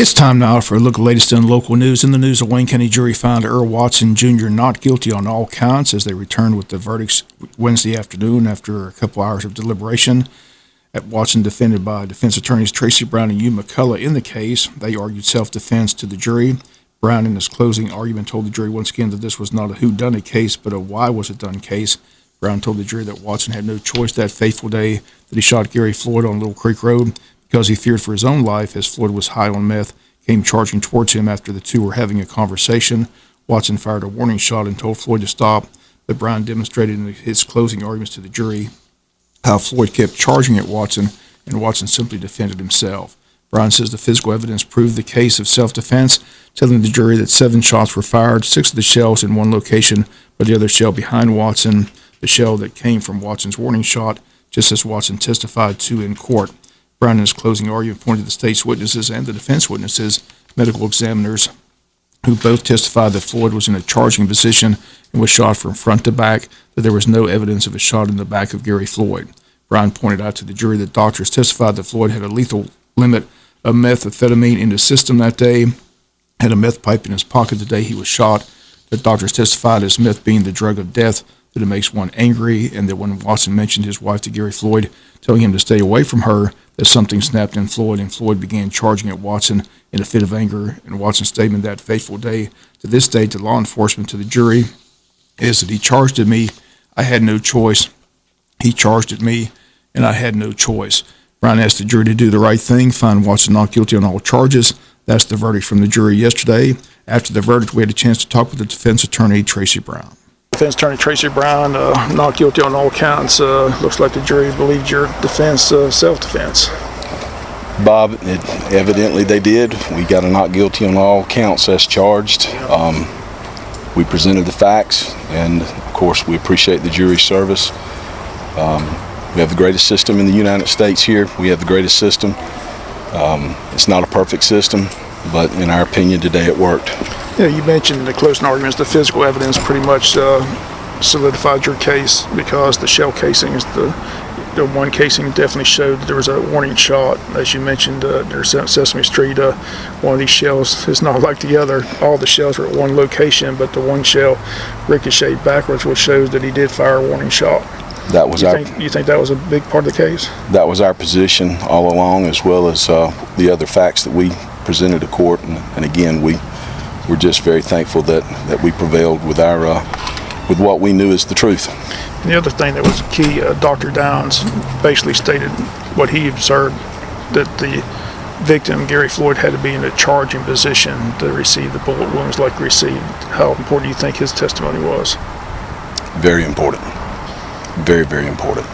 It's time now for a look at the latest in local news. In the news, a Wayne County jury found Eer Watson Jr. not guilty on all counts as they returned with the verdicts Wednesday afternoon after a couple hours of deliberation. At Watson, defended by defense attorneys Tracy Brown and Eer McCullough in the case, they argued self-defense to the jury. Brown, in his closing argument, told the jury once again that this was not a whodunit case, but a why was it done case. Brown told the jury that Watson had no choice that fateful day that he shot Gary Floyd on Little Creek Road because he feared for his own life as Floyd was high on meth, came charging towards him after the two were having a conversation. Watson fired a warning shot and told Floyd to stop, but Brown demonstrated in his closing arguments to the jury how Floyd kept charging at Watson, and Watson simply defended himself. Brown says the physical evidence proved the case of self-defense, telling the jury that 7 shots were fired, 6 of the shells in one location, but the other shell behind Watson, the shell that came from Watson's warning shot, just as Watson testified to in court. Brown, in his closing argument, pointed to the state's witnesses and the defense witnesses, medical examiners, who both testified that Floyd was in a charging position and was shot from front to back, that there was no evidence of a shot in the back of Gary Floyd. Brown pointed out to the jury that doctors testified that Floyd had a lethal limit of methamphetamine in his system that day, had a meth pipe in his pocket the day he was shot, that doctors testified as meth being the drug of death, that it makes one angry, and that when Watson mentioned his wife to Gary Floyd, telling him to stay away from her, that something snapped in Floyd, and Floyd began charging at Watson in a fit of anger. And Watson's statement that fateful day to this day to law enforcement, to the jury, is that he charged at me, I had no choice. He charged at me, and I had no choice. Brown asked the jury to do the right thing, find Watson not guilty on all charges. That's the verdict from the jury yesterday. After the verdict, we had a chance to talk with the defense attorney, Tracy Brown. Defense attorney Tracy Brown, not guilty on all counts. Looks like the jury believed your defense, self-defense. Bob, evidently they did. We got a not guilty on all counts as charged. We presented the facts, and of course we appreciate the jury's service. We have the greatest system in the United States here. We have the greatest system. It's not a perfect system, but in our opinion today it worked. Yeah, you mentioned in the closing arguments the physical evidence pretty much solidified your case because the shell casings, the one casing definitely showed that there was a warning shot. As you mentioned, there's Sesame Street, one of these shells is not like the other. All the shells are at one location, but the one shell ricocheted backwards, which shows that he did fire a warning shot. That was you think that was a big part of the case? That was our position all along, as well as the other facts that we presented to court. And again, we're just very thankful that we prevailed with with what we knew is the truth. And the other thing that was key, Dr. Downs basically stated what he observed, that the victim, Gary Floyd, had to be in a charging position to receive the bullet wounds like received. How important do you think his testimony was? Very important. Very, very important.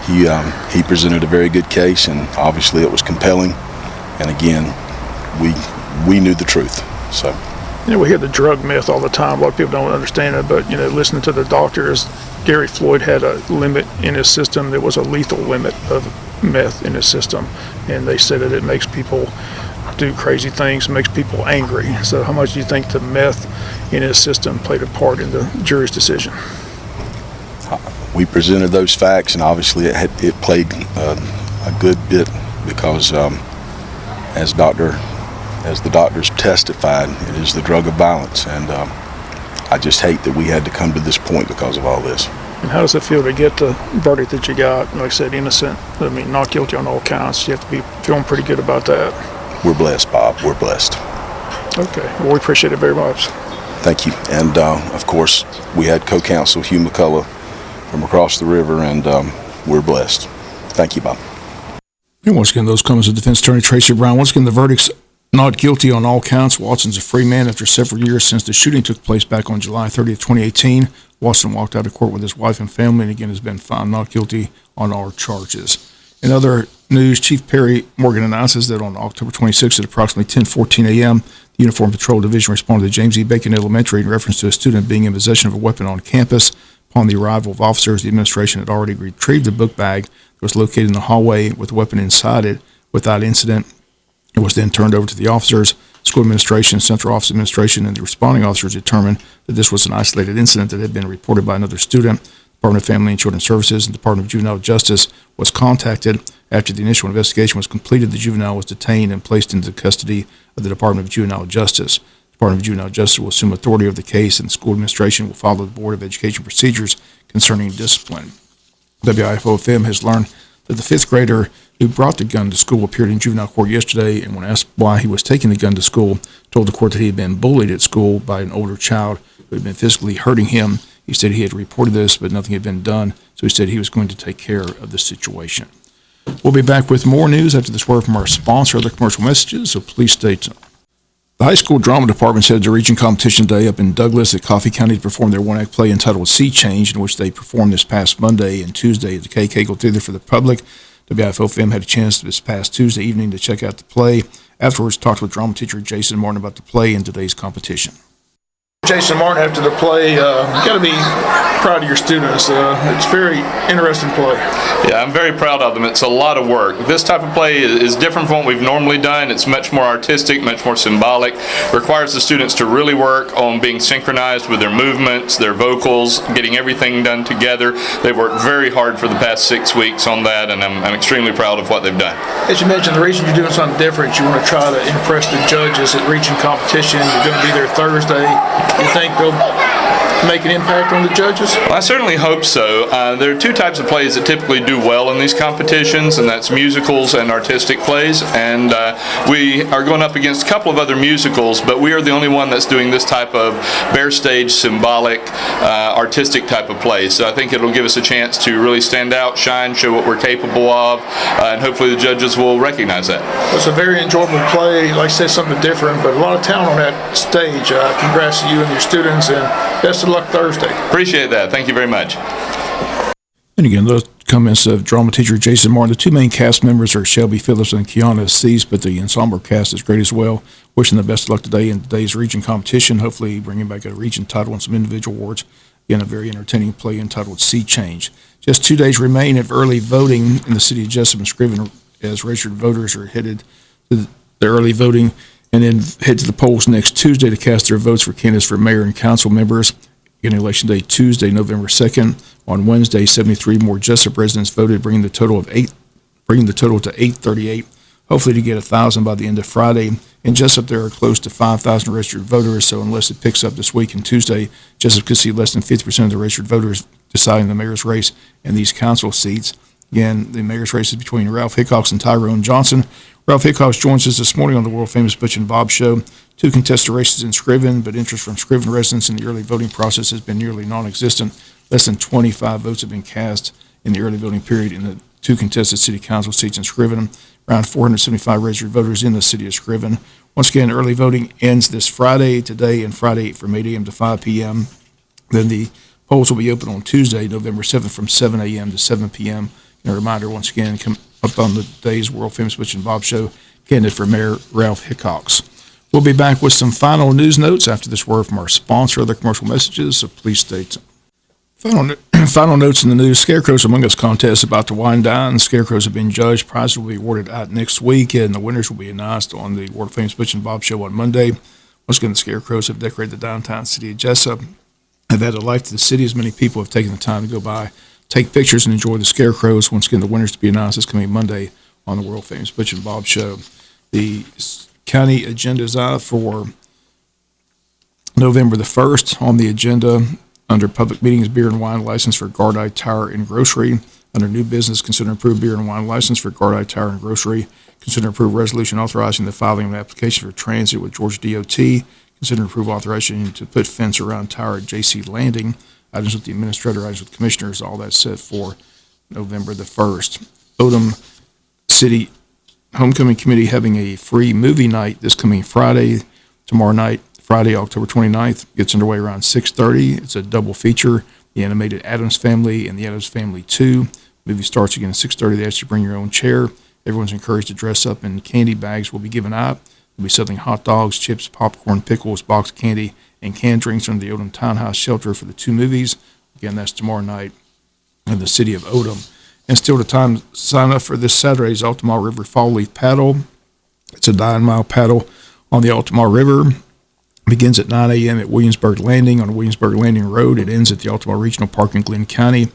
He presented a very good case, and obviously it was compelling. And again, we knew the truth. So, we hear the drug myth all the time. A lot of people don't understand it, but listening to the doctors, Gary Floyd had a limit in his system. There was a lethal limit of meth in his system, and they said that it makes people do crazy things, makes people angry. So, how much do you think the meth in his system played a part in the jury's decision? We presented those facts, and obviously it played a good bit because, as the doctors testified, it is the drug of violence, and I just hate that we had to come to this point because of all this. And how does it feel to get the verdict that you got? Like I said, innocent. I mean, not guilty on all counts. You have to be feeling pretty good about that. We're blessed, Bob. We're blessed. Okay. Well, we appreciate it very much. Thank you. And of course, we had co-counsel Hugh McCullough from across the river, and we're blessed. Thank you, Bob. And once again, those comments of defense attorney Tracy Brown. Once again, the verdict's not guilty on all counts. Watson's a free man after several years since the shooting took place back on July 30th, 2018. Watson walked out of court with his wife and family, and again has been found not guilty on all charges. In other news, Chief Perry Morgan announces that on October 26th at approximately 10:14 a.m., the Uniform Patrol Division responded to James E. Bacon Elementary in reference to a student being in possession of a weapon on campus. Upon the arrival of officers, the administration had already retrieved the book bag that was located in the hallway with the weapon inside it without incident. It was then turned over to the officers. School administration, central office administration, and the responding officers determined that this was an isolated incident that had been reported by another student. Department of Family and Children Services and Department of Juvenile Justice was contacted. After the initial investigation was completed, the juvenile was detained and placed into the custody of the Department of Juvenile Justice. The Department of Juvenile Justice will assume authority of the case, and the school administration will follow the Board of Education procedures concerning discipline. WIFO-FM has learned that the fifth grader who brought the gun to school appeared in juvenile court yesterday, and when asked why he was taking the gun to school, told the court that he had been bullied at school by an older child who had been physically hurting him. He said he had reported this, but nothing had been done, so he said he was going to take care of the situation. We'll be back with more news after this word from our sponsor, other commercial messages, so please stay tuned. The high school drama department said a region competition day up in Douglas at Coffee County to perform their one-act play entitled Sea Change, in which they performed this past Monday and Tuesday at the K. Cagle Theater for the public. WIFO-FM had a chance this past Tuesday evening to check out the play. Afterwards, talked with drama teacher Jason Martin about the play and today's competition. Jason Martin, after the play, you got to be proud of your students. It's a very interesting play. Yeah, I'm very proud of them. It's a lot of work. This type of play is different from what we've normally done. It's much more artistic, much more symbolic. Requires the students to really work on being synchronized with their movements, their vocals, getting everything done together. They've worked very hard for the past 6 weeks on that, and I'm extremely proud of what they've done. As you mentioned, the reason you're doing something different, you want to try to impress the judges at region competition. You're going to be there Thursday. You think they'll make an impact on the judges? Well, I certainly hope so. There are two types of plays that typically do well in these competitions, and that's musicals and artistic plays. And we are going up against a couple of other musicals, but we are the only one that's doing this type of bare stage, symbolic, artistic type of play. So I think it'll give us a chance to really stand out, shine, show what we're capable of, and hopefully the judges will recognize that. It's a very enjoyable play. Like I said, something different, but a lot of talent on that stage. Congrats to you and your students, and best of luck Thursday. Appreciate that. Thank you very much. And again, those comments of drama teacher Jason Martin. The two main cast members are Shelby Phillips and Kiana Cease, but the ensemble cast is great as well. Wishing them the best of luck today in today's region competition. Hopefully bringing back a region title and some individual awards. Again, a very entertaining play entitled Sea Change. Just 2 days remain of early voting in the city of Jesup and Scriven as registered voters are headed to the early voting and then head to the polls next Tuesday to cast their votes for candidates for mayor and council members. Again, Election Day, Tuesday, November 2nd. On Wednesday, 73 more Jesup residents voted, bringing the total to 838. Hopefully to get 1,000 by the end of Friday. In Jesup, there are close to 5,000 registered voters, so unless it picks up this week and Tuesday, Jesup could see less than 50% of the registered voters deciding the mayor's race and these council seats. Again, the mayor's race is between Ralph Hickox and Tyrone Johnson. Ralph Hickox joins us this morning on the world-famous Butch and Bob Show. Two contested races in Scriven, but interest from Scriven residents in the early voting process has been nearly non-existent. Less than 25 votes have been cast in the early voting period in the two contested city council seats in Scriven. Around 475 registered voters in the city of Scriven. Once again, early voting ends this Friday, today and Friday from 8 a.m. to 5 p.m. Then the polls will be open on Tuesday, November 7th from 7 a.m. to 7 p.m. And a reminder, once again, come up on the day's world-famous Butch and Bob Show, candidate for Mayor Ralph Hickox. We'll be back with some final news notes after this word from our sponsor, other commercial messages, so please stay tuned. Final notes in the news. Scarecrows Among Us contest about to wind down. Scarecrows have been judged. Prizes will be awarded out next week, and the winners will be announced on the world-famous Butch and Bob Show on Monday. Once again, the Scarecrows have decorated the downtown city of Jesup, have added life to the city as many people have taken the time to go by, take pictures, and enjoy the Scarecrows. Once again, the winners to be announced this coming Monday on the world-famous Butch and Bob Show. The county agenda is out for November the 1st. On the agenda, under public meetings, beer and wine license for Gardai Tire and Grocery. Under new business, consider approved beer and wine license for Gardai Tire and Grocery. Consider approved resolution authorizing the filing of an application for transit with Georgia DOT. Consider approved authorization to put fence around tower at JC Landing. Items with the administrator, items with commissioners, all that's set for November the 1st. Odom City Homecoming Committee having a free movie night this coming Friday. Tomorrow night, Friday, October 29th, gets underway around 6:30. It's a double feature, the animated Addams Family and the Addams Family 2. Movie starts again at 6:30. They ask you to bring your own chair. Everyone's encouraged to dress up, and candy bags will be given out. We'll be selling hot dogs, chips, popcorn, pickles, boxed candy, and canned drinks from the Odom Townhouse Shelter for the two movies. Again, that's tomorrow night in the city of Odom. And still the time to sign up for this Saturday's Altamar River Fall Leaf Paddle. It's a 9-mile paddle on the Altamar River. Begins at 9 a.m. at Williamsburg Landing on Williamsburg Landing Road. It ends at the Altamont Regional Park in Glenn County.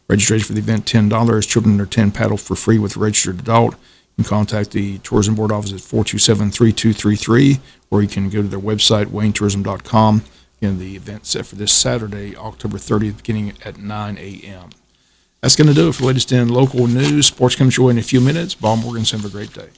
Registration for the event, $10. Children under 10 paddle for free with a registered adult. You can contact the Tourism Board office at 427-3233, or you can go to their website, waynetourism.com. Again, the event set for this Saturday, October 30th, beginning at 9 a.m. That's going to do it for the latest in local news. Sports comes your way in a few minutes. Bob Morganson, have a great day.